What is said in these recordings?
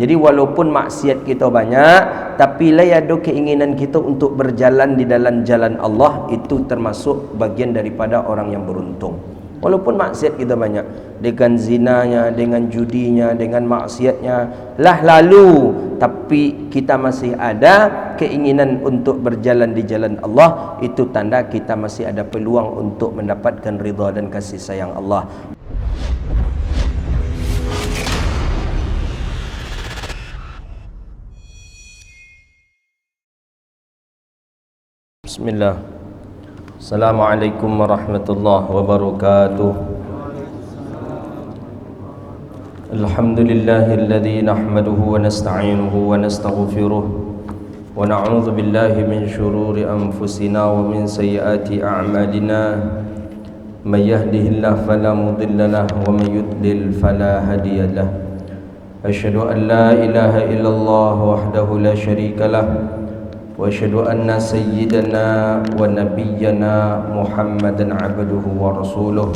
Jadi walaupun maksiat kita banyak, tapi la ada keinginan kita untuk berjalan di dalam jalan Allah, itu termasuk bagian daripada orang yang beruntung. Walaupun maksiat kita banyak, dengan zinanya, dengan judinya, dengan maksiatnya lah lalu, tapi kita masih ada keinginan untuk berjalan di jalan Allah, itu tanda kita masih ada peluang untuk mendapatkan ridha dan kasih sayang Allah. Bismillah. Assalamualaikum warahmatullahi wabarakatuh. Alhamdulillahilladzi nahmaduhu wa nasta'inuhu wa nastaghfiruh wa na'udzu billahi min shururi anfusina wa min sayyiati a'malina. May yahdihillahu fala mudilla lahu wa may yudlil fala hadiya lahu. Asyhadu an la ilaha illallah wahdahu la syarika lahu wa asyhadu anna sayyidana wa nabiyyana Muhammadan abduhu wa rasuluh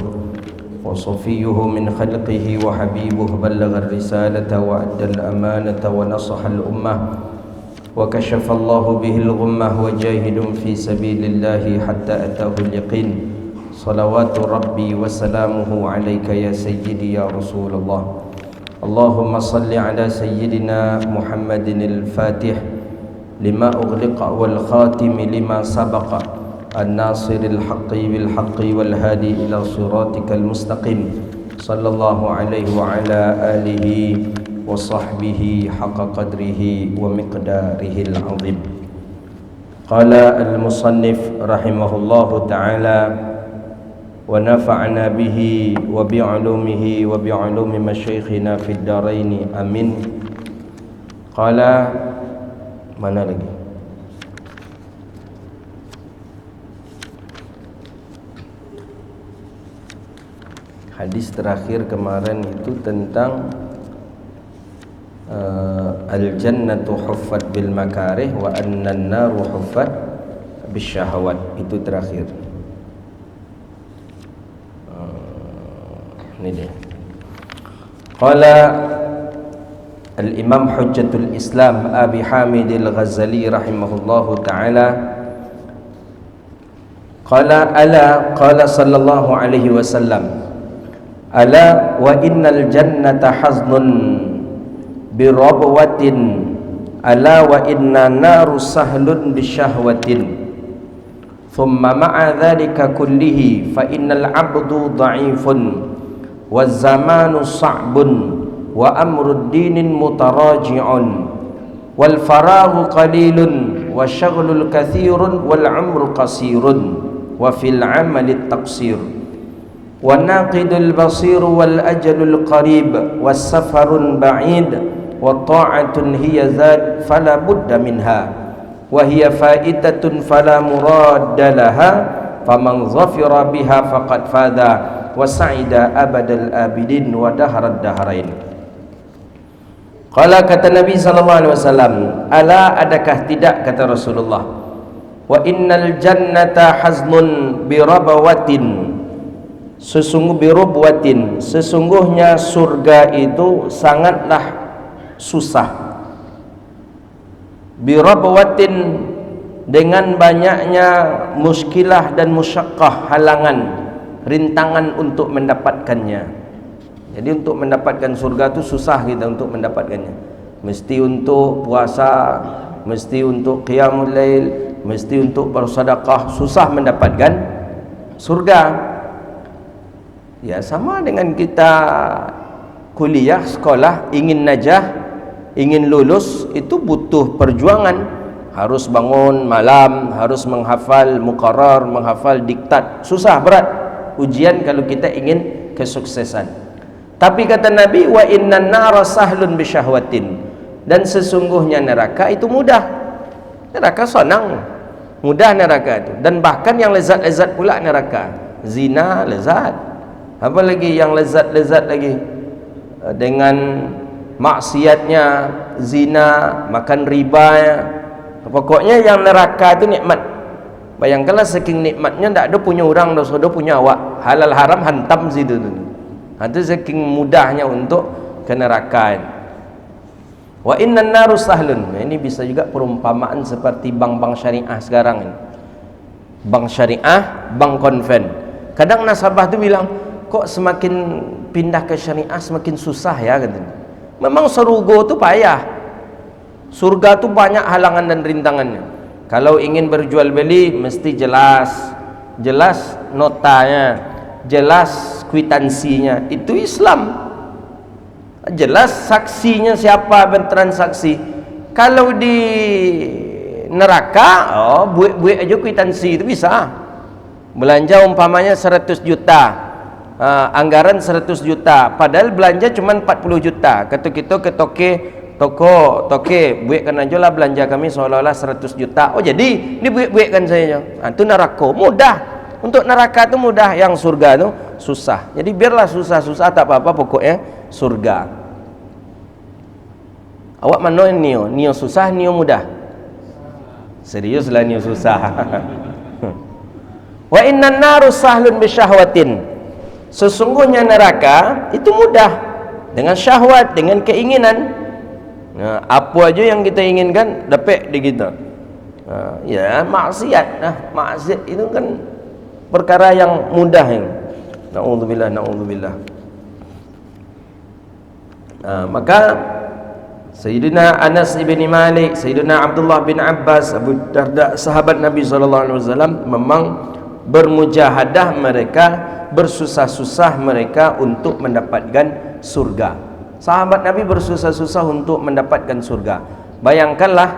wa safiyyuhu min khalqihi wa habibuhu ballagha ar-risalata wa adda al-amanata wa nasaha al-ummah wa kashafa Allahu bihi al-ghummah wa jahidun fi sabilillahi hatta atahu al-yaqin. Salawatu rabbi wa salamuhu alayka ya sayyidi ya Rasulullah. Allahumma salli ala sayyidina Muhammadin al-Fatih lima ughliqa wal khatimi lima sabaqa an-nasiril haqqi bil haqqi wal hadi ila siratikal mustaqim. Sallallahu alaihi wa ala alihi wa sahbihi haqqa qadrihi wa miqdarihil azim. Qala al-musannif rahimahullahu ta'ala wa nafa'na bihi wa bi'ulumihi wa bi'ulumi masyayikhina fid darain amin. Qala, mana lagi? Hadis terakhir kemarin itu tentang al-jannatu huffat bil makarih wa annan naru huffat bisyahawat. Itu terakhir. Ini dia. Qala Al-Imam Hujjatul Islam Abi Hamid Al-Ghazali rahimahullahu ta'ala, qala ala qala sallallahu alaihi wasallam, ala wa innal jannata haznun birabwatin, ala wa inna naru sahlun bisyahwatin, thumma ma'a dhalika kullihi fa innal abdu dha'ifun wa zamanu sa'bun wa amrud dinin mutaraji'un wal farahu qalilun wa syaghlul kathirun wal umru qasirun wa fil amali taqsir wa naqidul basir wal ajalul qarib was safarun ba'id wa ta'atun hiya zat fala budda minha wa hiya fa'itatun fala muradda laha faman zafira biha faqad fadha wa sa'ida abadal abidin wa daharad daharain. Qala, kata Nabi SAW, ala adakah tidak, kata Rasulullah, wa innal jannata haznun birabawatin, sesungguhnya surga itu sangatlah susah. Birabawatin, dengan banyaknya muskilah dan musyaqqah, halangan, rintangan untuk mendapatkannya. Jadi untuk mendapatkan surga itu susah kita untuk mendapatkannya. Mesti untuk puasa, mesti untuk qiyamul lail, mesti untuk bersedekah, susah mendapatkan surga. Ya, sama dengan kita kuliah, sekolah, ingin najah, ingin lulus, itu butuh perjuangan. Harus bangun malam, harus menghafal muqarrar, menghafal diktat. Susah, berat ujian kalau kita ingin kesuksesan. Tapi kata Nabi, wa innan nara sahlun bisyahwatin, dan sesungguhnya neraka itu mudah. Neraka senang, mudah neraka itu. Dan bahkan yang lezat-lezat pula neraka. Zina lezat, apa lagi yang lezat-lezat lagi? Dengan maksiatnya, zina, makan riba, pokoknya yang neraka itu nikmat. Bayangkanlah saking nikmatnya, tak ada punya orang, tak ada punya awak. Halal haram hantam situ. Itu saking mudahnya untuk ke neraka. Wa innan naru sahlun. Nah, ini bisa juga perumpamaan seperti bank-bank syariah sekarang ini. Bank syariah, bank konven. Kadang nasabah tu bilang, kok semakin pindah ke syariah semakin susah ya katanya. Memang surga tu payah. Surga tu banyak halangan dan rintangannya. Kalau ingin berjual beli mesti jelas notanya, jelas kwitansinya. Itu Islam. Jelas saksinya siapa bertransaksi. Kalau di neraka, buik-buik aja kwitansi itu bisa. Belanja umpamanya 100 juta, anggaran 100 juta, padahal belanja cuma 40 juta. Kata kita ke toke, buikkan aja lah belanja kami seolah-olah 100 juta. Oh jadi, ini buik-buikkan saya. Itu neraka, mudah. Untuk neraka itu mudah, yang surga itu susah. Jadi biarlah susah-susah tak apa-apa, pokoknya surga. Awak mana nio? Nio susah, nio mudah? Seriuslah nio susah. Wa innan naru sahlun bisyahwatin. Sesungguhnya neraka itu mudah dengan syahwat, dengan keinginan. Nah, apa aja yang kita inginkan dapat di kita. Ya maksiat. Maksiat itu kan perkara yang mudah ini. Na'udzubillah. Maka Sayyidina Anas ibn Malik, Sayyidina Abdullah bin Abbas, Abu Darda, sahabat Nabi SAW, memang bermujahadah mereka, bersusah-susah mereka untuk mendapatkan surga. Sahabat Nabi bersusah-susah untuk mendapatkan surga. Bayangkanlah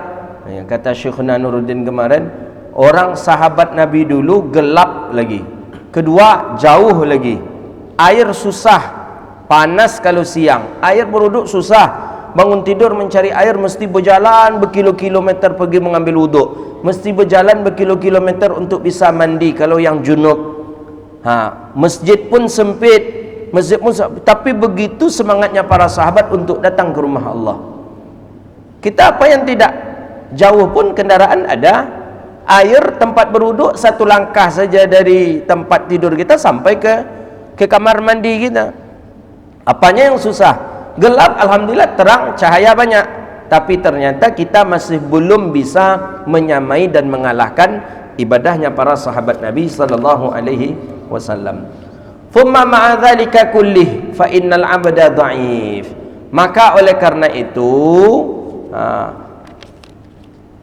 yang kata Syekhuna Nuruddin kemarin, orang sahabat Nabi dulu gelap lagi, kedua jauh lagi, air susah, panas kalau siang, air beruduk susah, bangun tidur mencari air mesti berjalan berkilo-kilometer pergi mengambil wuduk, mesti berjalan berkilo-kilometer untuk bisa mandi kalau yang junub. Masjid pun sempit, tapi begitu semangatnya para sahabat untuk datang ke rumah Allah. Kita apa yang tidak, jauh pun kendaraan ada, air tempat berwuduk satu langkah saja dari tempat tidur kita sampai ke kamar mandi kita. Apanya yang susah? Gelap, alhamdulillah, terang, cahaya banyak, tapi ternyata kita masih belum bisa menyamai dan mengalahkan ibadahnya para sahabat Nabi sallallahu alaihi wasallam. Thumma ma'a dzalika kullih fa innal 'abda dha'if. Maka oleh karena itu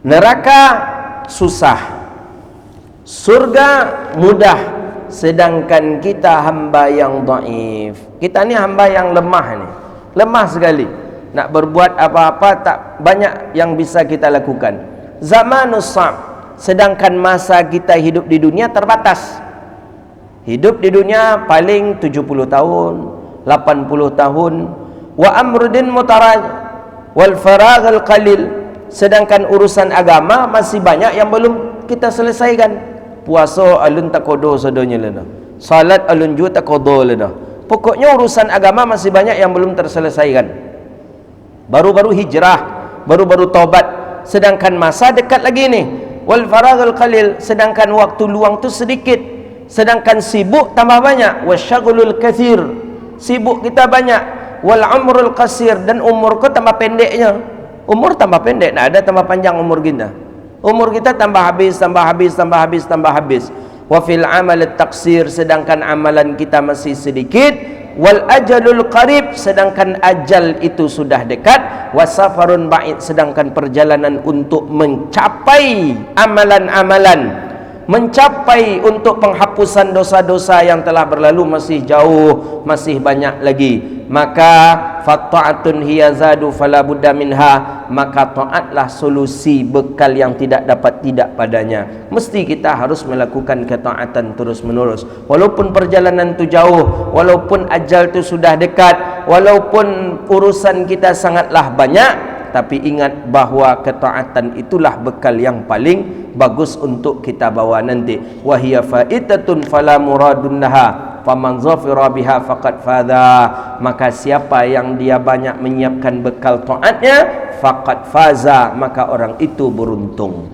neraka susah, surga mudah, sedangkan kita hamba yang dhaif. Kita ni hamba yang lemah ni. Lemah sekali. Nak berbuat apa-apa tak banyak yang bisa kita lakukan. Zamanus sa'b, sedangkan masa kita hidup di dunia terbatas. Hidup di dunia paling 70 tahun, 80 tahun. Wa amrudin mutaraj wal faraghul qalil, sedangkan urusan agama masih banyak yang belum kita selesaikan. Puasa alun tak qada sadanya lena. Salat alun ju tak qada lena. Pokoknya urusan agama masih banyak yang belum terselesaikan. Baru-baru hijrah, baru-baru taubat, sedangkan masa dekat lagi nih. Wal faraghul qalil, sedangkan waktu luang tu sedikit, sedangkan sibuk tambah banyak. Wasyaghlul katsir, sibuk kita banyak. Wal umrul qasir, dan umur kau tambah pendeknya. Umur tambah pendek, tak ada tambah panjang umur kita. Umur kita tambah habis. Wa fil amal at-taqsir, sedangkan amalan kita masih sedikit. Wal ajalul qarib, sedangkan ajal itu sudah dekat. Wasafarun ba'id, sedangkan perjalanan untuk mencapai amalan-amalan, mencapai untuk penghapusan dosa-dosa yang telah berlalu masih jauh, masih banyak lagi. Maka fatta'atun hiya zadu fala budda minha, maka taatlah solusi bekal yang tidak dapat tidak padanya. Mesti kita harus melakukan ketaatan terus menerus, walaupun perjalanan itu jauh, walaupun ajal itu sudah dekat, walaupun urusan kita sangatlah banyak, tapi ingat bahawa ketaatan itulah bekal yang paling bagus untuk kita bawa nanti. Wa hiya fa'itatun fala muradun laha faman zafira biha faqad fadha. Maka siapa yang dia banyak menyiapkan bekal taatnya, faqad faza, maka orang itu beruntung.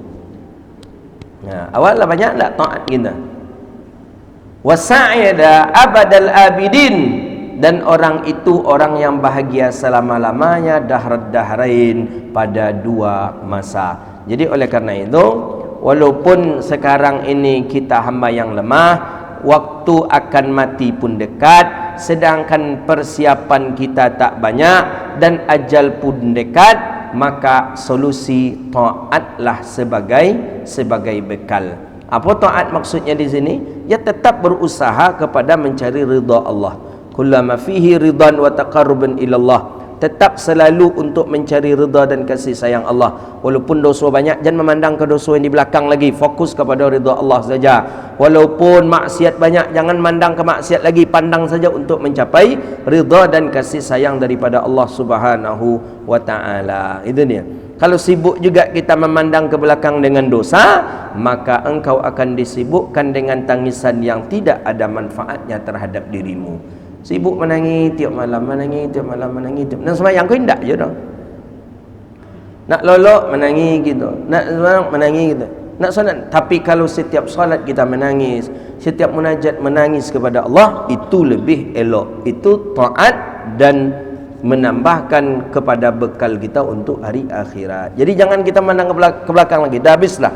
Awalnya banyak tak taat kita. Wasa'ida abadal abidin, dan orang itu orang yang bahagia selama-lamanya dahrain pada dua masa. Jadi oleh karena itu, walaupun sekarang ini kita hamba yang lemah, waktu akan mati pun dekat, sedangkan persiapan kita tak banyak dan ajal pun dekat, maka solusi taatlah sebagai bekal. Apa taat maksudnya di sini? Ya tetap berusaha kepada mencari ridha Allah. Kullama fihi ridhan wa taqarruban ilallah. Tetap selalu untuk mencari ridha dan kasih sayang Allah. Walaupun dosa banyak, jangan memandang ke dosa yang di belakang lagi, fokus kepada ridha Allah saja. Walaupun maksiat banyak, jangan mandang ke maksiat lagi, pandang saja untuk mencapai ridha dan kasih sayang daripada Allah Subhanahu wa taala. Itu dia. Kalau sibuk juga kita memandang ke belakang dengan dosa, maka engkau akan disibukkan dengan tangisan yang tidak ada manfaatnya terhadap dirimu. Sibuk menangis tiap malam, menangis tiap malam, menangis tiap. Nak sembahyang kau indak je dah. Nak lolok menangis gitu, nak sembahyang menangis gitu. Nak solat, tapi kalau setiap solat kita menangis, setiap munajat menangis kepada Allah, itu lebih elok. Itu taat dan menambahkan kepada bekal kita untuk hari akhirat. Jadi jangan kita mandang ke belakang lagi. Dah habislah.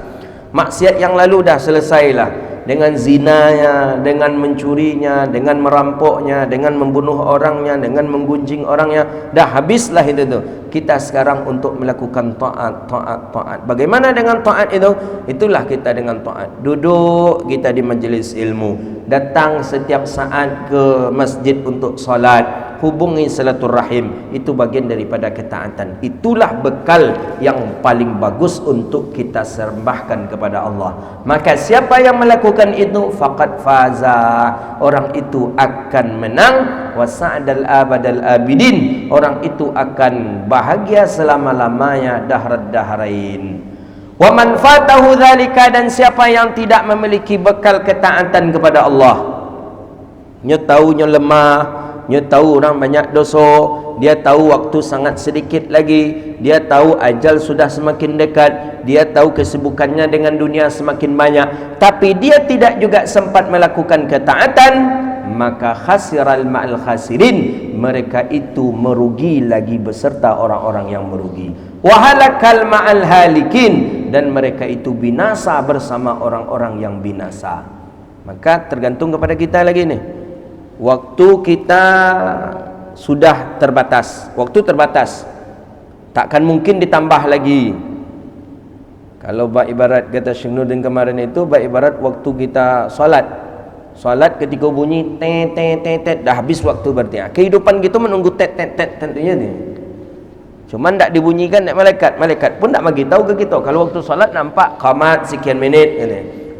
Maksiat yang lalu dah selesailah. Dengan zinanya, dengan mencurinya, dengan merampoknya, dengan membunuh orangnya, dengan menggunjing orangnya, dah habislah itu tu. Kita sekarang untuk melakukan taat. Bagaimana dengan taat itu? Itulah kita dengan taat. Duduk kita di majlis ilmu, datang setiap saat ke masjid untuk solat, hubungi silaturahim, itu bagian daripada ketaatan. Itulah bekal yang paling bagus untuk kita sembahkan kepada Allah. Maka siapa yang melakukan itu, faqad faza, orang itu akan menang, wa sa'dal abadal abidin, orang itu akan bahagia selama-lamanya dahrain. Wa man fatahu dzalika, dan siapa yang tidak memiliki bekal ketaatan kepada Allah, nya tahu nya lemah, dia tahu orang banyak dosa, dia tahu waktu sangat sedikit lagi, dia tahu ajal sudah semakin dekat, dia tahu kesibukannya dengan dunia semakin banyak, tapi dia tidak juga sempat melakukan ketaatan, maka khasiral ma'al khasirin, mereka itu merugi lagi beserta orang-orang yang merugi. Wahalakal ma'al halikin, dan mereka itu binasa bersama orang-orang yang binasa. Maka tergantung kepada kita lagi nih. Waktu kita sudah terbatas, waktu terbatas, takkan mungkin ditambah lagi. Kalau ibarat kata Syekh Nurdin kemarin itu, ibarat waktu kita solat ketika bunyi tet, dah habis waktu berarti. Kehidupan kita menunggu tet tentunya ni. Cuma tak dibunyikan malaikat pun tak bagi tahu ke kita. Kalau waktu solat nampak qamat sekian minit,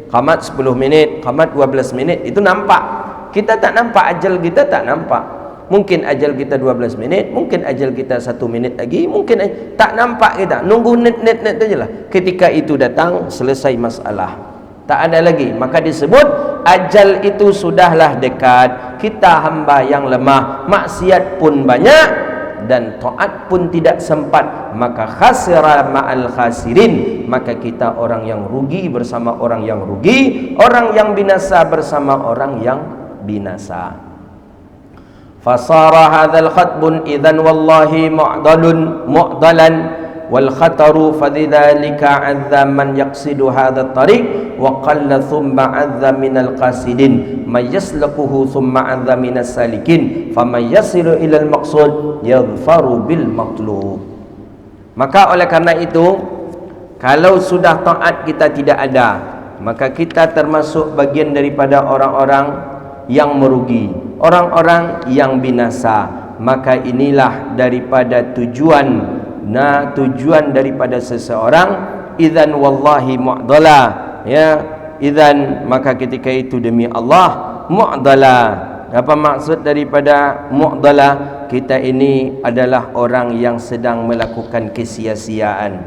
qamat 10 menit, qamat 12 menit, itu nampak. Kita tak nampak, ajal kita tak nampak. Mungkin ajal kita 12 minit, mungkin ajal kita 1 minit lagi, mungkin tak nampak kita. Nunggu net saja lah. Ketika itu datang, selesai masalah. Tak ada lagi. Maka disebut ajal itu sudahlah dekat. Kita hamba yang lemah, maksiat pun banyak dan taat pun tidak sempat, maka khasira ma'al khasirin, maka kita orang yang rugi bersama orang yang rugi, orang yang binasa bersama orang yang binasa. Fasara hadzal khatbun idzan wallahi mu'dalan wal khataru fadzalika 'azza man yaqsidu hadzal tariq wa qalla thumma 'azza minal qasidin may yaslaquhu thumma 'azza minas salikin faman yasilu ilal maqsud yadhfaru bil matlub. Maka oleh karena itu, kalau sudah taat kita tidak ada, maka kita termasuk bagian daripada orang-orang yang merugi, orang-orang yang binasa. Maka inilah daripada tujuan daripada seseorang, idzan wallahi mu'dala, ya, idzan, maka ketika itu demi Allah, mu'dala. Apa maksud daripada mu'dala? Kita ini adalah orang yang sedang melakukan kesia-siaan.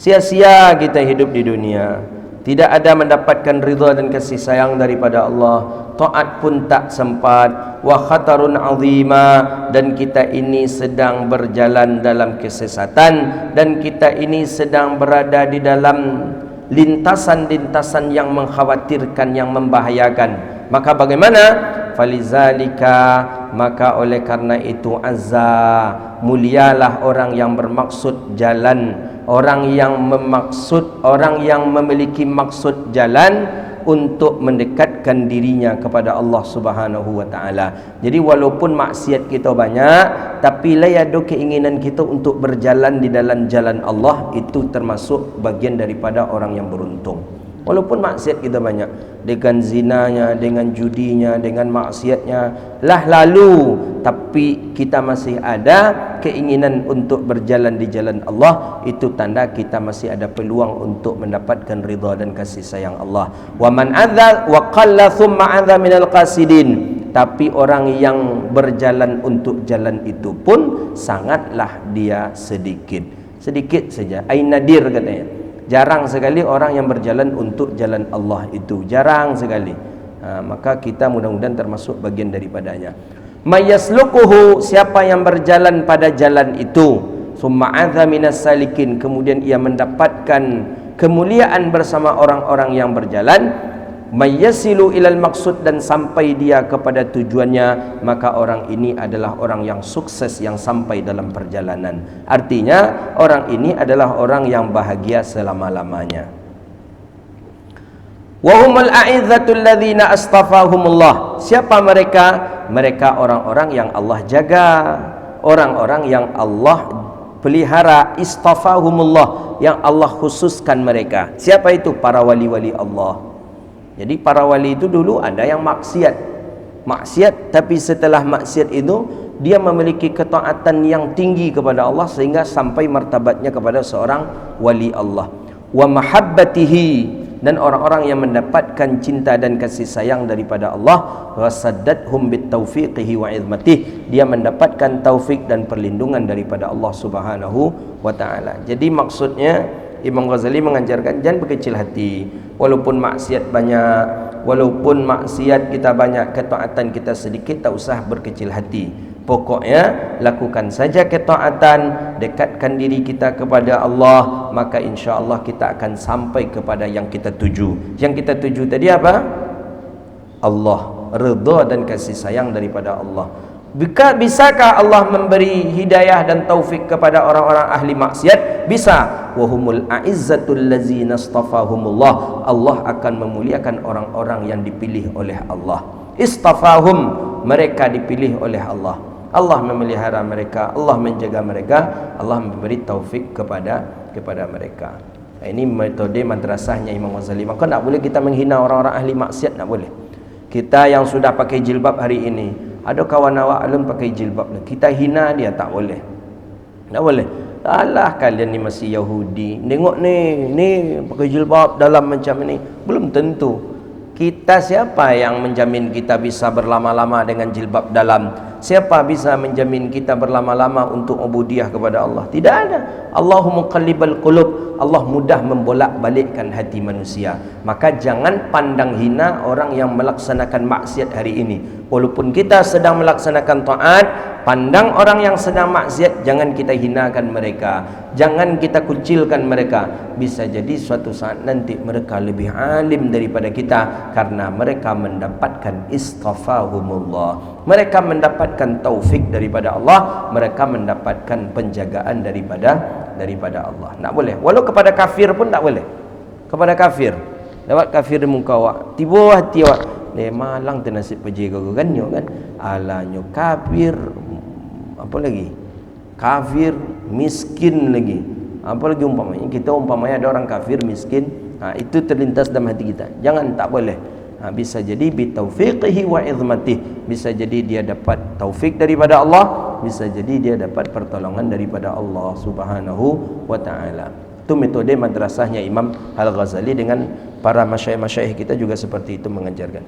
Sia-sia kita hidup di dunia, tidak ada mendapatkan ridha dan kasih sayang daripada Allah, taat pun tak sempat, wa khatarun azima, dan kita ini sedang berjalan dalam kesesatan, dan kita ini sedang berada di dalam lintasan-lintasan yang mengkhawatirkan, yang membahayakan. Maka bagaimana? falizalika, maka oleh karena itu azza, mulialah orang yang bermaksud jalan, orang yang memiliki maksud jalan untuk mendekatkan dirinya kepada Allah Subhanahu wa taala. Jadi walaupun maksiat kita banyak, tapi layadu keinginan kita untuk berjalan di dalam jalan Allah, itu termasuk bagian daripada orang yang beruntung. Walaupun maksiat kita banyak, dengan zinanya, dengan judinya, dengan maksiatnya lalu, tapi kita masih ada keinginan untuk berjalan di jalan Allah, itu tanda kita masih ada peluang untuk mendapatkan ridha dan kasih sayang Allah. Wa man adza wa qalla thumma adza minal qasidin. Tapi orang yang berjalan untuk jalan itu pun sangatlah dia sedikit saja. Ai nadir katanya. Jarang sekali orang yang berjalan untuk jalan Allah itu, jarang sekali. Maka kita mudah-mudahan termasuk bagian daripadanya. Mayaslukuhu, siapa yang berjalan pada jalan itu, summa adza minas salikin, kemudian ia mendapatkan kemuliaan bersama orang-orang yang berjalan, mayasilu ilal maksud, dan sampai dia kepada tujuannya, maka orang ini adalah orang yang sukses, yang sampai dalam perjalanan. Artinya orang ini adalah orang yang bahagia selama-lamanya. Wahumul a'izzatul ladzina astafahumullah. Siapa mereka? Mereka orang-orang yang Allah jaga, orang-orang yang Allah pelihara, istafahumullah, yang Allah khususkan mereka. Siapa itu? Para wali-wali Allah. Jadi para wali itu dulu ada yang maksiat, tapi setelah maksiat itu dia memiliki ketaatan yang tinggi kepada Allah sehingga sampai martabatnya kepada seorang wali Allah. Wa mahabbatihi, dan orang-orang yang mendapatkan cinta dan kasih sayang daripada Allah. Wasaddathum bitaufiqihi wa izmatih, dia mendapatkan taufik dan perlindungan daripada Allah Subhanahu wa taala. Jadi maksudnya Imam Ghazali mengajarkan jangan berkecil hati. Walaupun maksiat banyak, walaupun maksiat kita banyak, ketaatan kita sedikit, tak usah berkecil hati. Pokoknya lakukan saja ketaatan, dekatkan diri kita kepada Allah, maka insya Allah kita akan sampai kepada yang kita tuju. Yang kita tuju tadi apa? Allah, redha dan kasih sayang daripada Allah. Bisakah Allah memberi hidayah dan taufik kepada orang-orang ahli maksiat? Bisa. Wahumul a'izzatul ladzina astafahumullah. Allah akan memuliakan orang-orang yang dipilih oleh Allah. Istafahum, mereka dipilih oleh Allah. Allah memelihara mereka, Allah menjaga mereka, Allah memberi taufik kepada mereka. Ini metode madrasahnya Imam Ghazali. Maka tak boleh kita menghina orang-orang ahli maksiat, tak boleh. Kita yang sudah pakai jilbab hari ini, ada kawan awak belum pakai jilbab, kita hina dia, tak boleh. Tak boleh. Alah, kalian ni masih Yahudi. Tengok ni pakai jilbab dalam macam ni. Belum tentu. Kita siapa yang menjamin kita bisa berlama-lama dengan jilbab dalam? Siapa bisa menjamin kita berlama-lama untuk ubudiyah kepada Allah? Tidak ada. Allahu muqallibal qulub. Allah mudah membolak-balikkan hati manusia. Maka jangan pandang hina orang yang melaksanakan maksiat hari ini. Walaupun kita sedang melaksanakan taat, pandang orang yang sedang maksiat, jangan kita hinakan mereka, jangan kita kucilkan mereka. Bisa jadi suatu saat nanti mereka lebih alim daripada kita, karena mereka mendapatkan istafahumullah, mereka mendapatkan taufik daripada Allah, mereka mendapatkan penjagaan daripada Allah. Tak boleh. Walau kepada kafir pun tak boleh. Kepada kafir, lewat kafir di muka awak, tiba hati awak, malang tu nasib pejaga kan, alanya kafir, apa lagi, kafir miskin lagi, apa lagi umpamanya. Kita umpamanya ada orang kafir miskin, itu terlintas dalam hati kita, jangan, tak boleh. Bisa jadi bitaufiqihi wa izmatih, bisa jadi dia dapat taufik daripada Allah, bisa jadi dia dapat pertolongan daripada Allah Subhanahu wa ta'ala. Itu metode madrasahnya Imam Al-Ghazali, dengan para masyayikh kita juga seperti itu mengajarkan.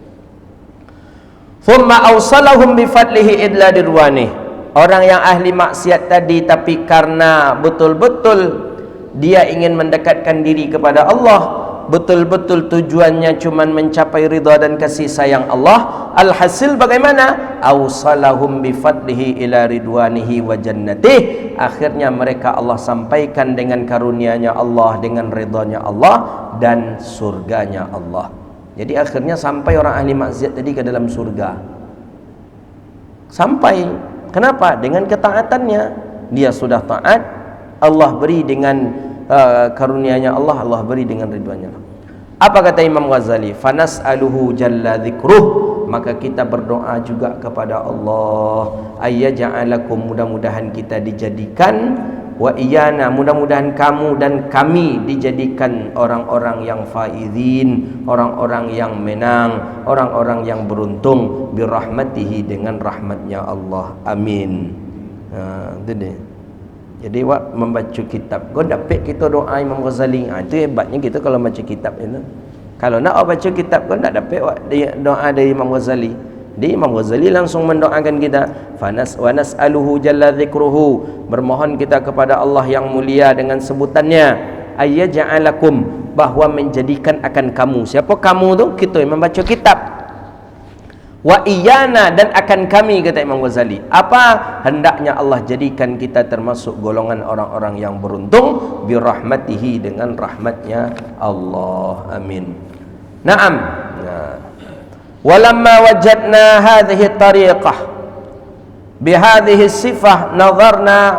Thumma awsalahum bifadlihi idla dirwani. Orang yang ahli maksiat tadi, tapi karena betul-betul dia ingin mendekatkan diri kepada Allah, betul-betul tujuannya cuma mencapai ridha dan kasih sayang Allah, alhasil bagaimana? Awsalahum bifadlihi ila ridwanihi wa jannatih. Akhirnya mereka Allah sampaikan dengan karunia-Nya Allah, dengan ridha-Nya Allah dan surganya Allah. Jadi akhirnya sampai orang ahli maksiat tadi ke dalam surga. Sampai. Kenapa? Dengan ketaatannya. Dia sudah taat, Allah beri dengan karunia-Nya Allah, Allah beri dengan ridwannya. Apa kata Imam Ghazali? Fanas'aluhu jalla dzikruh, maka kita berdoa juga kepada Allah, ayyaja'alakum, mudah-mudahan kita dijadikan, wa iyana, mudah-mudahan kamu dan kami dijadikan orang-orang yang faizin, orang-orang yang menang, orang-orang yang beruntung, birahmatihi, dengan rahmatnya Allah. Amin. Itu dia. Jadi membaca kitab, kau dapat kita doa Imam Ghazali. Itu hebatnya kita kalau baca kitab itu. Kalau nak baca kitab, kau tak dapat doa dari Imam Ghazali. Jadi Imam Ghazali langsung mendoakan kita, wa nas'aluhu jalla dzikruhu, bermohon kita kepada Allah yang mulia dengan sebutannya, ayyaja'alakum, bahwa menjadikan akan kamu. Siapa kamu tu? Kita yang membaca kitab. Wa iyana, dan akan kami, kata Imam Ghazali. Apa? Hendaknya Allah jadikan kita termasuk golongan orang-orang yang beruntung, birahmatihi, dengan rahmatnya Allah. Amin. Naam. Walamma wajadna hadhihi tariqah bihadhihi sifah nazarna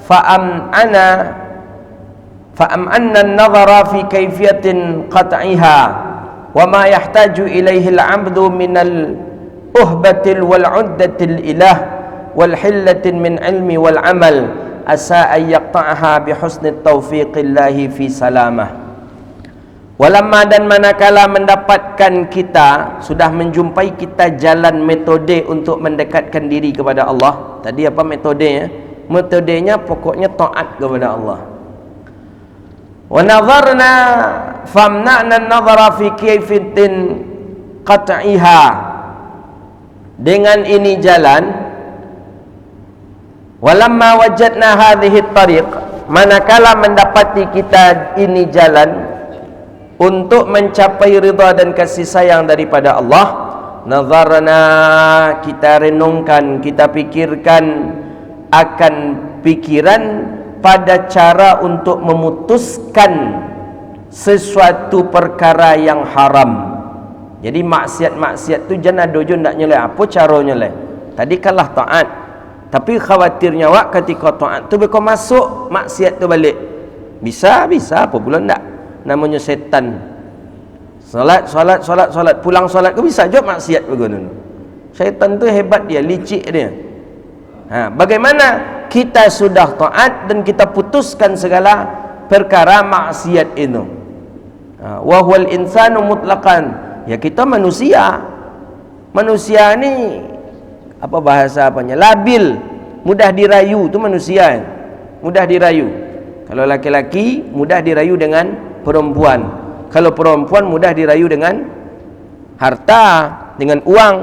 fa'am'anna an-nazara fi kayfiyatin qat'iha wa ma yahtaju ilayhi al-'abdu min al-uhbatil wal-'uddatil ilah wal hillatin min ilmi wal 'amal asa an yaqta'aha bi husni taufiqillahi fi salamah. Walamma, dan manakala mendapatkan kita, sudah menjumpai kita jalan metode untuk mendekatkan diri kepada Allah. Tadi apa metodenya? Metodenya pokoknya taat kepada Allah. Wa nazarna famna'na an-nazara fi kayfiyatin qat'iha. Dengan ini jalan, walamma wajadna hadhihi at-tariq, manakala mendapati kita ini jalan untuk mencapai ridha dan kasih sayang daripada Allah, nazarna, kita renungkan, kita pikirkan akan pikiran pada cara untuk memutuskan sesuatu perkara yang haram. Jadi maksiat-maksiat tu jangan dojo ndak nyelai. Apa caranya nyelai? Tadi kalah taat, tapi khawatirnya ketika taat tu kau masuk maksiat tu balik. Bisa apa pula ndak? Namanya setan. Solat, pulang solat ke bisa juga maksiat begitu. Setan tu hebat dia, licik dia. Bagaimana kita sudah taat dan kita putuskan segala perkara maksiat itu. Wa huwal insanu mutlaqan, ya kita manusia. Manusia ni apa bahasa apanya? Labil, mudah dirayu, tu manusia. Mudah dirayu. Kalau laki-laki mudah dirayu dengan perempuan. Kalau perempuan mudah dirayu dengan harta, dengan uang.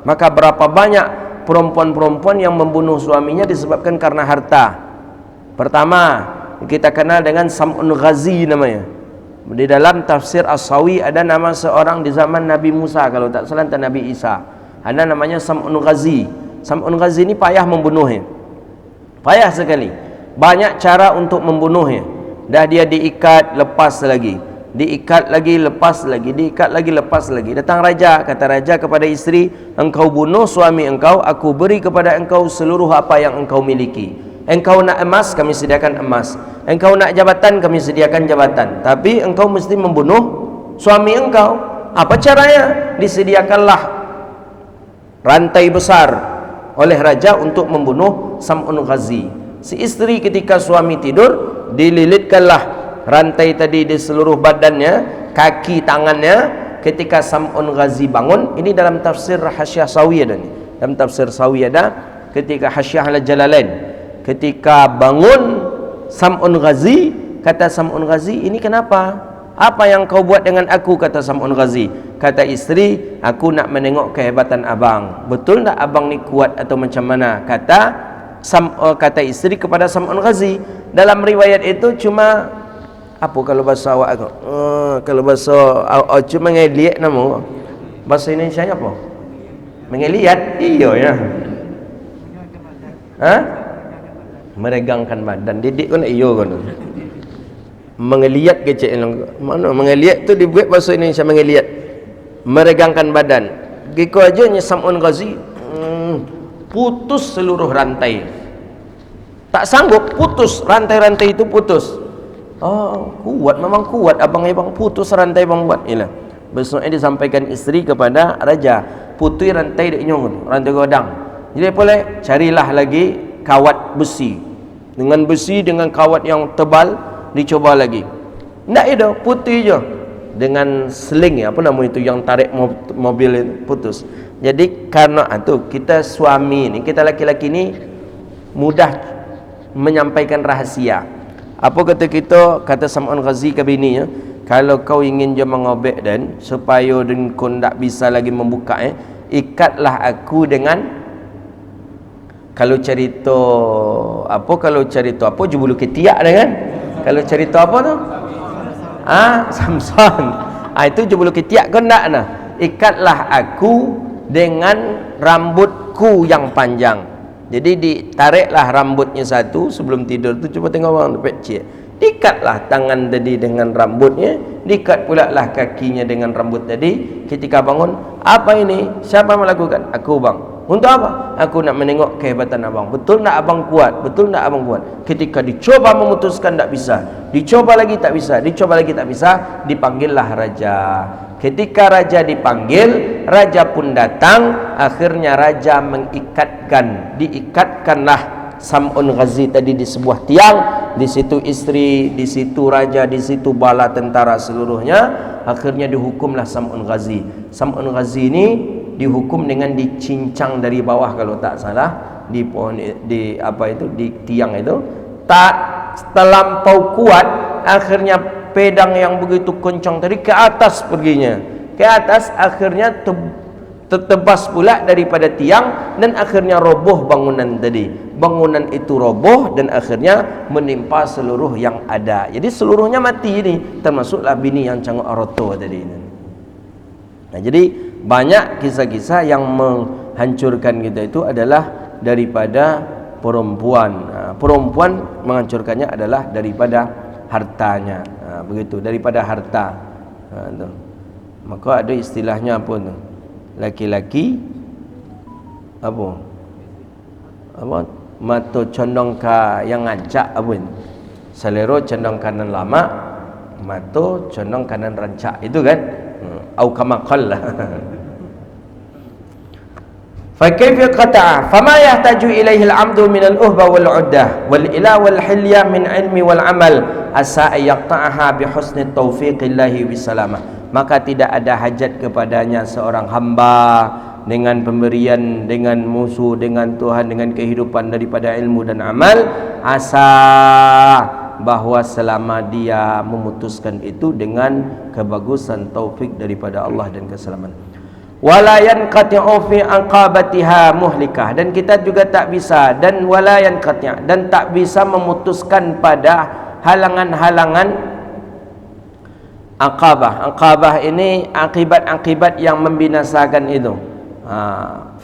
Maka berapa banyak perempuan-perempuan yang membunuh suaminya disebabkan karena harta. Pertama, kita kenal dengan Sam'un Ghazi namanya. Di dalam tafsir As-Sawi ada nama seorang di zaman Nabi Musa, kalau tak salah Nabi Isa. Ada namanya Sam'un Ghazi. Sam'un Ghazi ini payah membunuhnya. Payah sekali. Banyak cara untuk membunuhnya. Dah dia diikat, lepas lagi, diikat lagi, lepas lagi, diikat lagi, lepas lagi. Datang raja, kata raja kepada isteri, engkau bunuh suami engkau, aku beri kepada engkau seluruh apa yang engkau miliki. Engkau nak emas, kami sediakan emas. Engkau nak jabatan, kami sediakan jabatan. Tapi engkau mesti membunuh suami engkau. Apa caranya? Disediakanlah rantai besar oleh raja untuk membunuh Sam'un Ghazi. Si isteri ketika suami tidur, dililitkanlah rantai tadi di seluruh badannya, kaki, tangannya. Ketika Sam'un Ghazi bangun, ini dalam tafsir Hasyiah Sawi ada ni. Dalam tafsir Sawi ada, ketika Hasyiah Al-Jalalain, ketika bangun Sam'un Ghazi, kata Sam'un Ghazi, ini kenapa? Apa yang kau buat dengan aku? Kata Sam'un Ghazi. Kata isteri, aku nak menengok kehebatan abang. Betul tak abang ni kuat atau macam mana? Kata isteri kepada Sam'un Ghazi. Dalam riwayat itu cuma apa kalau bahasa awak tu? Kalau bahasa cuma ngeliat nama. Bahasa Indonesia apa? Mengeliat. Iya ya. Meregangkan badan. Didik kan iyo kan. Mengeliat kecil mana? Mengeliat tu dibuat bahasa Indonesia mengeliat. Meregangkan badan. Giko aja nya Sam'un Ghazi putus seluruh rantai. Tak sanggup, putus rantai-rantai itu, putus. Oh, kuat, memang kuat abang putus rantai abang buat. Ialah besoknya disampaikan isteri kepada raja, putui rantai dek nyong, rantai godang. Jadi boleh carilah lagi kawat besi. Dengan kawat yang tebal, dicoba lagi. Ndak itu, putui je dengan sling, apa nama itu yang tarik mobil itu, putus. Jadi karena itu kita suami ni, kita laki-laki ni mudah menyampaikan rahasia. Apa kata kita, kata Sam'un Ghazi ke bininya, kalau kau ingin je mengobek dan supaya kau tak bisa lagi membuka, ikatlah aku dengan, kalau cerita apa jebulu ketiak dah kan. Kalau cerita apa tu? Samson. Itu jebulu ketiak kau nak nah. Ikatlah aku dengan rambutku yang panjang. Jadi ditariklah rambutnya satu sebelum tidur tu, cuba tengok orang pecik. Dikatlah tangan tadi dengan rambutnya, dikat pula lah kakinya dengan rambut tadi. Ketika bangun, apa ini? Siapa melakukan? Aku bang. Untuk apa? Aku nak menengok kehebatan abang. Betul nak abang kuat? Betul nak abang kuat? Ketika dicoba memutuskan tak bisa, dicoba lagi tak bisa, dicoba lagi tak bisa, dipanggillah raja. Ketika raja dipanggil, raja pun datang. Akhirnya raja diikatkanlah Sam'un Ghazi tadi di sebuah tiang. Di situ isteri, di situ raja, di situ bala tentara seluruhnya. Akhirnya dihukumlah Sam'un Ghazi. Sam'un Ghazi ini dihukum dengan dicincang dari bawah kalau tak salah, di pohon, di tiang itu. Tak terlampau kuat, akhirnya pedang yang begitu kencang tadi ke atas perginya. Ke atas, akhirnya tertebas pula daripada tiang, dan akhirnya roboh bangunan tadi. Bangunan itu roboh dan akhirnya menimpa seluruh yang ada. Jadi seluruhnya mati ini, termasuklah bini yang canguk aroto tadi. Nah, jadi banyak kisah-kisah yang menghancurkan kita itu adalah daripada perempuan. Perempuan menghancurkannya adalah daripada hartanya. Begitu, daripada harta. Maka ada istilahnya apa tu? Laki-laki apa mata condong ke yang ngacak, apa ni? Selero condong kanan lama, mata condong kanan rancak, itu kan? Au kama qalla. Fa kayfa qata'a fama yahtaju ilaihi al-'abdu min al-uhba wal 'uddah wal ila wal hilya min 'ilmi wal 'amal asa yaqta'aha bi husni taufiqillahi bisalamah. Maka tidak ada hajat kepadanya seorang hamba dengan pemberian, dengan musuh, dengan Tuhan, dengan kehidupan daripada ilmu dan amal, asa bahawa selama dia memutuskan itu dengan kebagusan taufik daripada Allah dan keselamatan. Wala yanqati'u fi aqabatiha muhlikah, dan kita juga tak bisa, dan wala yanqati', dan tak bisa memutuskan pada halangan-halangan aqabah. Aqabah ini akibat-akibat yang membinasakan itu.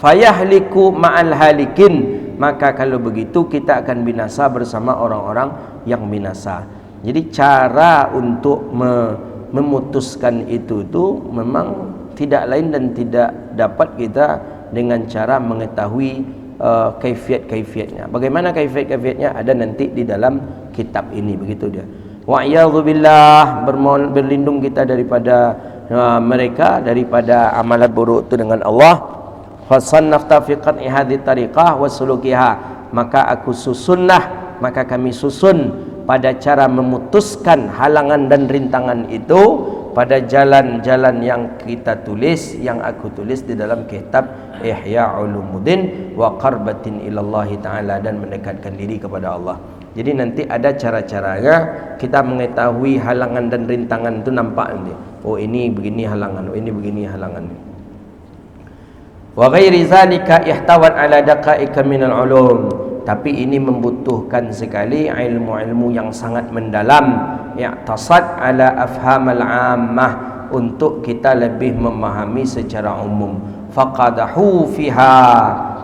Fayahliku ma'al halikin, maka kalau begitu kita akan binasa bersama orang-orang yang binasa. Jadi cara untuk memutuskan itu memang tidak lain dan tidak dapat kita dengan cara mengetahui kaifiat-kaifiatnya. Bagaimana kaifiat-kaifiatnya ada nanti di dalam kitab ini, begitu dia. Wa'iyadhu billah, berlindung kita daripada mereka, daripada amalan buruk itu dengan Allah. Fasannafta fi qat'i hadhihi tariqah wa sulukiha, maka aku susunlah, maka kami susun pada cara memutuskan halangan dan rintangan itu pada jalan-jalan yang kita tulis, yang aku tulis di dalam kitab Ihya Ulumuddin wa qarbatin ilallahi ta'ala, dan mendekatkan diri kepada Allah. Jadi nanti ada cara-caranya kita mengetahui halangan dan rintangan itu, nampak nanti. Oh, ini begini halangan, oh ini begini halangan. Wa ghairi zalika ihtawan ala daqa'iqa minal ulum, tapi ini membutuhkan sekali ilmu-ilmu yang sangat mendalam, i'tasad ala afhamal ammah, untuk kita lebih memahami secara umum. Faqadahu fiha,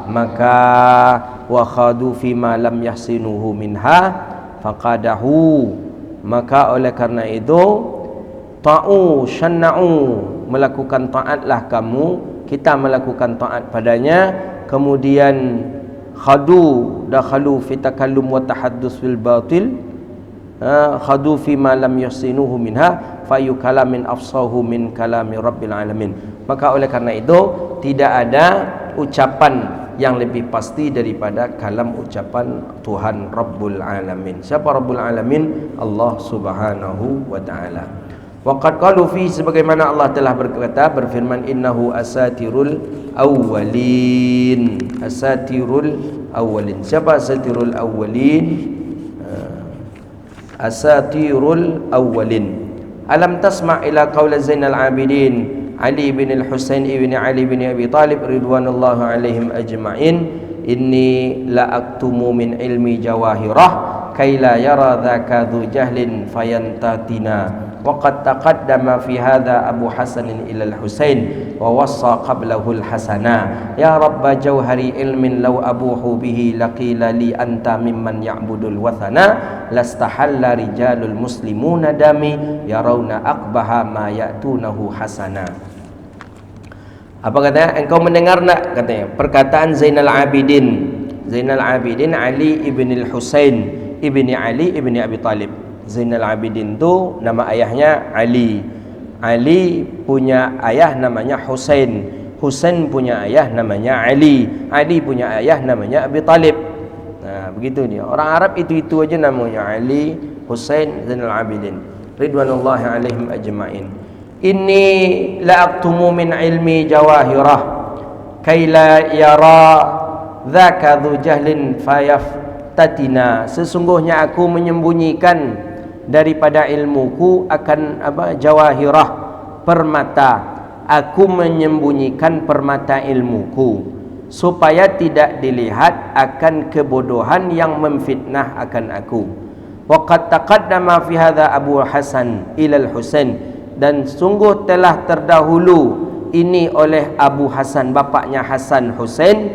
maka wa khadu fima lam yahsinuhu minha, faqadahu, maka oleh karena itu ta'u syanna'u, melakukan taatlah kamu kita melakukan taat padanya, kemudian dakhalu fi takallum wa tahaddus fil batil, khadu fi ma lam yusinuhu minha fayu kalamin afsahu min kalami rabbil alamin. Maka oleh karena itu tidak ada ucapan yang lebih pasti daripada kalam ucapan Tuhan Rabbul Alamin. Siapa Rabbul Alamin? Allah Subhanahu wa taala. Waqad qalu fi, sebagaimana Allah telah berkata, berfirman, innahu asatirul awwalin. Asatirul awwalin. Siapa asatirul awwalin? Asatirul awwalin. Alam tasma' ila qaul Zainal Abidin Ali bin al-Husain ibn Ali bin Abi Talib ridwanullahu alaihim ajma'in, inni la aktumu min ilmi jawahirah kaila yara dhaka dhu jahlin fayantatina. Waqad taqaddama fi hadha Abu Hasan ila al-Husain wa wassa qablahu al-Hasana, ya rabba jawhari ilmin law abuhu bihi laqila li anta mimman ya'budul wathana lastahalla rijalul muslimuna dami yarawna aqbaha ma ya'tunahu hasana. Apa katanya? Engkau mendengar tak, katanya, perkataan Zainal Abidin Ali ibn al-Husain ibni Ali ibni Abi Talib. Zainal Abidin itu nama ayahnya Ali. Ali punya ayah namanya Husain. Husain punya ayah namanya Ali. Ali punya ayah namanya Abi Talib. Nah, begitu dia. Orang Arab itu aja namanya, Ali, Husain, Zainal Abidin ridwanullahi alaihim ajma'in. Inni la aktumu min ilmi jawahirah kaila yara dzaka dzu jahlin fayaftatina. Sesungguhnya aku menyembunyikan daripada ilmuku akan jawahirah, permata. Aku menyembunyikan permata ilmuku supaya tidak dilihat akan kebodohan yang memfitnah akan aku. Waqad taqaddama fi hadza Abu Hasan ila al-Husain, dan sungguh telah terdahulu ini oleh Abu Hasan, bapaknya Hasan Husain.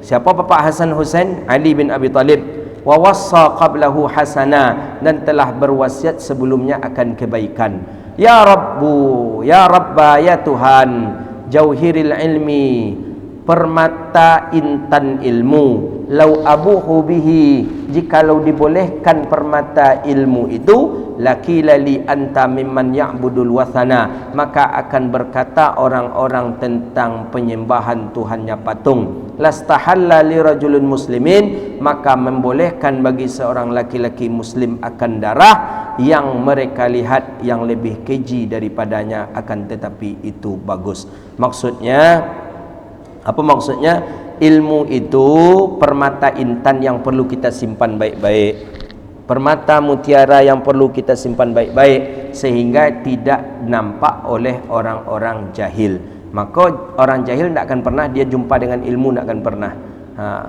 Siapa bapak Hasan Husain? Ali bin Abi Talib. Wa wassa qablahu Hasana, dan telah berwasiat sebelumnya akan kebaikan. Ya Rabbu, ya Rabba, ya Tuhan, jauhiril ilmi, permata intan ilmu, lau abuhu bihi, jikalau dibolehkan permata ilmu itu, lakila li anta mimman ya'budul wathana, maka akan berkata orang-orang tentang penyembahan Tuhannya patung. Lastahalla li rajulun muslimin, maka membolehkan bagi seorang laki-laki muslim akan darah yang mereka lihat yang lebih keji daripadanya, akan tetapi itu bagus. Maksudnya apa? Maksudnya ilmu itu permata intan yang perlu kita simpan baik-baik, permata mutiara yang perlu kita simpan baik-baik, sehingga tidak nampak oleh orang-orang jahil. Maka orang jahil tidak akan pernah dia jumpa dengan ilmu, tidak akan pernah.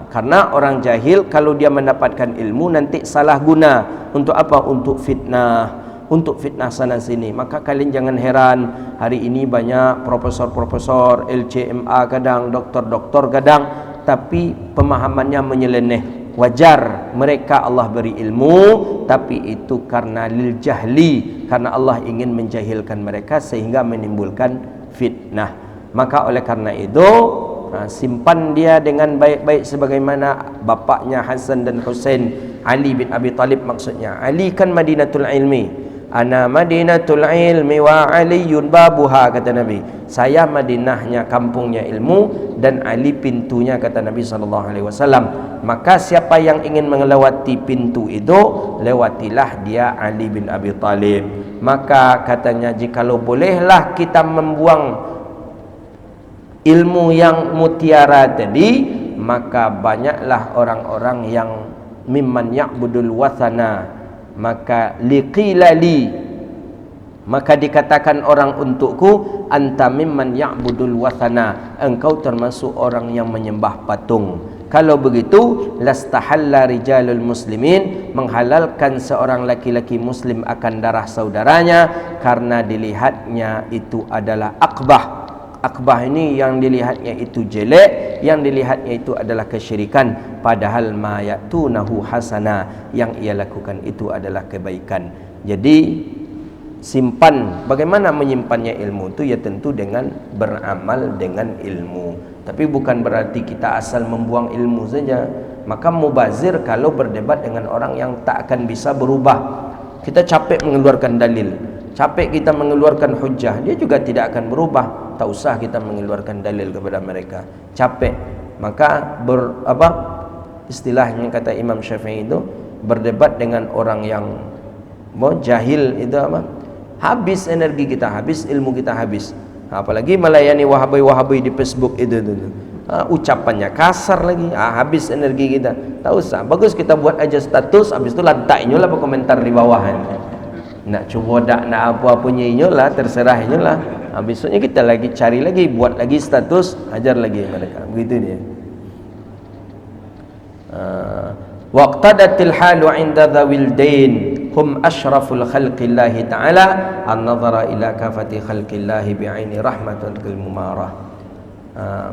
Karena orang jahil kalau dia mendapatkan ilmu nanti salah guna. Untuk apa? Untuk fitnah sana sini. Maka kalian jangan heran, hari ini banyak profesor-profesor, LCMA kadang, doktor-doktor kadang, tapi pemahamannya menyeleneh. Wajar mereka Allah beri ilmu, tapi itu karena lil jahli, karena Allah ingin menjahilkan mereka sehingga menimbulkan fitnah. Maka oleh karena itu simpan dia dengan baik-baik sebagaimana bapaknya Hasan dan Husain, Ali bin Abi Talib. Maksudnya Ali kan Madinatul Ilmi, ana Madinatul Ilmi wa Aliyun babuha, kata Nabi. Saya Madinahnya, kampungnya ilmu, dan Ali pintunya, kata Nabi SAW. Maka siapa yang ingin melewati pintu itu, lewatilah dia Ali bin Abi Talib. Maka katanya, jikalau bolehlah kita membuang ilmu yang mutiara tadi, maka banyaklah orang-orang yang mimman ya'budul wathana, maka liqilali, maka dikatakan orang untukku, anta mimman ya'budul wathana, engkau termasuk orang yang menyembah patung. Kalau begitu, lastahalla rijalul muslimin, menghalalkan seorang laki-laki muslim akan darah saudaranya, karena dilihatnya itu adalah akbah. Akbah ini yang dilihatnya itu jelek, yang dilihatnya itu adalah kesyirikan, padahal ma ya'tunahu hasana, yang ia lakukan itu adalah kebaikan. Jadi simpan. Bagaimana menyimpannya ilmu itu? Ya tentu dengan beramal dengan ilmu. Tapi bukan berarti kita asal membuang ilmu saja. Maka mubazir kalau berdebat dengan orang yang tak akan bisa berubah. Kita capek mengeluarkan dalil, capek kita mengeluarkan hujah, dia juga tidak akan berubah. Tak usah kita mengeluarkan dalil kepada mereka, capek. Maka istilahnya kata Imam Syafi'i itu, berdebat dengan orang yang jahil itu habis energi kita, habis ilmu kita, habis. Apalagi melayani wahabi di Facebook itu. Ucapannya kasar lagi, habis energi kita. Tak usah, bagus kita buat aja status, habis itu lantaknya lah berkomentar di bawahan. Nak cuba dak nak apa punya lah, terserah lah. Besoknya kita lagi cari lagi, buat lagi status, ajar lagi mereka. Begitu dia. Waqtadatil halu 'inda dhawil dain hum asyraful khalqillahi ta'ala an-nadhara ila kafati khalqillahi bi'aini rahmatul mumarah.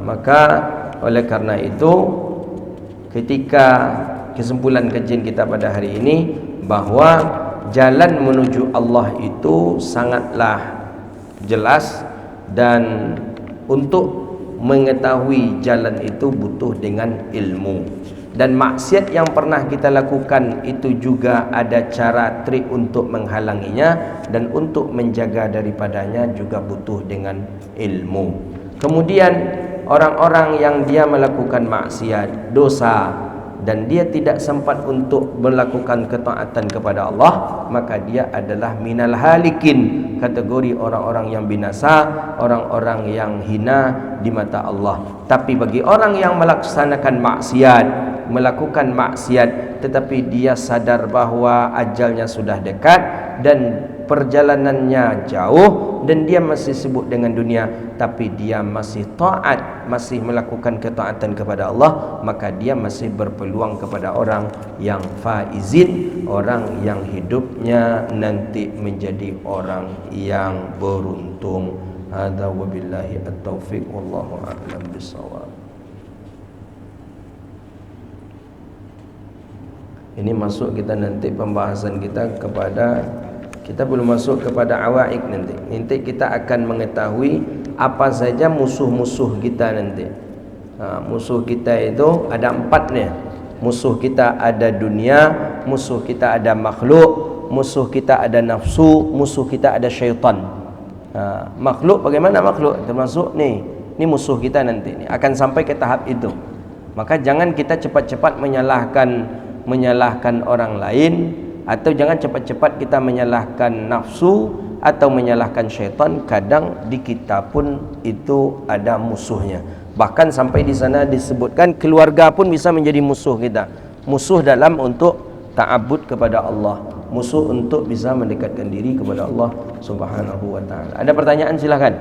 Maka oleh karena itu, ketika kesimpulan kajian kita pada hari ini, bahwa jalan menuju Allah itu sangatlah jelas, dan untuk mengetahui jalan itu butuh dengan ilmu. Dan maksiat yang pernah kita lakukan itu juga ada cara trik untuk menghalanginya, dan untuk menjaga daripadanya juga butuh dengan ilmu. Kemudian orang-orang yang dia melakukan maksiat, dosa, dan dia tidak sempat untuk melakukan ketaatan kepada Allah, maka dia adalah minal halikin, kategori orang-orang yang binasa, orang-orang yang hina di mata Allah. Tapi bagi orang yang melaksanakan maksiat, melakukan maksiat, tetapi dia sadar bahwa ajalnya sudah dekat dan perjalanannya jauh, dan dia masih sibuk dengan dunia, tapi dia masih taat, masih melakukan ketaatan kepada Allah, maka dia masih berpeluang kepada orang yang faizin, orang yang hidupnya nanti menjadi orang yang beruntung. Hadza wabillahi at-taufiq, wallahu a'lam bissawab. Ini masuk kita nanti pembahasan kita kepada, kita belum masuk kepada awaik nanti. Nanti kita akan mengetahui apa saja musuh-musuh kita nanti. Musuh kita itu ada 4 nih. Musuh kita ada dunia, musuh kita ada makhluk, musuh kita ada nafsu, musuh kita ada syaitan. Makhluk, bagaimana makhluk? Termasuk nih, ini musuh kita nanti nih, akan sampai ke tahap itu. Maka jangan kita cepat-cepat menyalahkan orang lain, atau jangan cepat-cepat kita menyalahkan nafsu atau menyalahkan syaitan. Kadang di kita pun itu ada musuhnya. Bahkan sampai di sana disebutkan keluarga pun bisa menjadi musuh kita. Musuh dalam untuk ta'abbud kepada Allah, musuh untuk bisa mendekatkan diri kepada Allah Subhanahu wa taala. Ada pertanyaan, silakan.